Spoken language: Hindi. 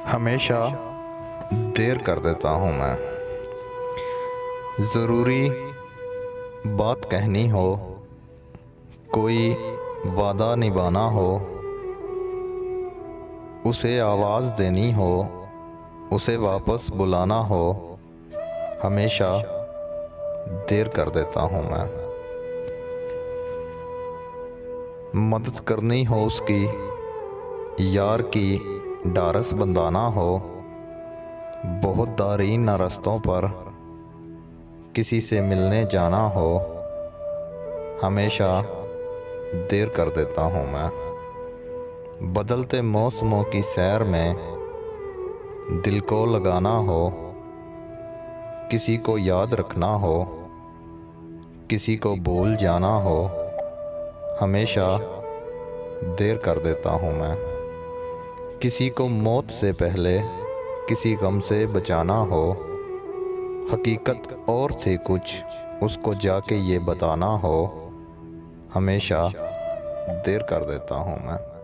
हमेशा देर कर देता हूँ मैं। ज़रूरी बात कहनी हो, कोई वादा निभाना हो, उसे आवाज़ देनी हो, उसे वापस बुलाना हो, हमेशा देर कर देता हूँ मैं। मदद करनी हो उसकी, यार की डारस बंधाना हो, बहुत दारीन रास्तों पर किसी से मिलने जाना हो, हमेशा देर कर देता हूँ मैं। बदलते मौसमों की सैर में दिल को लगाना हो, किसी को याद रखना हो, किसी को भूल जाना हो, हमेशा देर कर देता हूँ मैं। किसी को मौत से पहले किसी गम से बचाना हो, हकीकत और थी कुछ उसको जाके ये बताना हो, हमेशा देर कर देता हूँ मैं।